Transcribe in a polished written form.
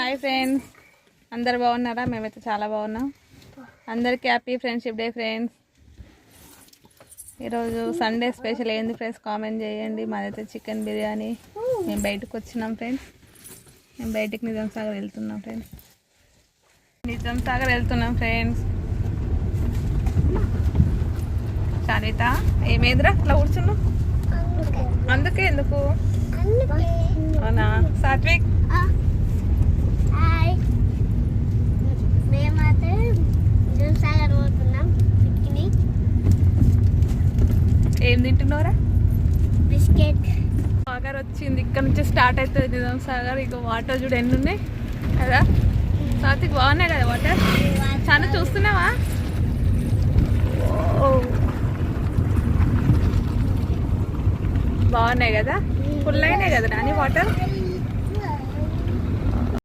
Hi friends, అందరు బాగున్నారా? మేమైతే చాలా బాగున్నాం. అందరికీ హ్యాపీ ఫ్రెండ్షిప్ డే ఫ్రెండ్స్. ఈరోజు సండే స్పెషల్ ఏంది ఫ్రెండ్స్ కామెంట్ చేయండి. మాదైతే చికెన్ బిర్యానీ. మేము బయటకు వచ్చినాం ఫ్రెండ్స్. మేము బయటికి నిజాం సాగర్ వెళ్తున్నాం ఫ్రెండ్స్. శానిత ఏమేంద్రా అట్లా కూర్చున్నావు? అందుకే ఎందుకు? అవునా సాత్విక్? ఏం తింటున్నారా? బిస్కెట్. సాగర్ వచ్చింది, ఇక్కడ నుంచి స్టార్ట్ అవుతుంది నిజాం సాగర్. ఇక వాటర్ చూడు ఎన్ని ఉన్నాయి కదా. సాత్విక్ బాగున్నాయి కదా వాటర్? చాలా చూస్తున్నావా? బాగున్నాయి కదా, ఫుల్ అయినాయి కదా రాని వాటర్.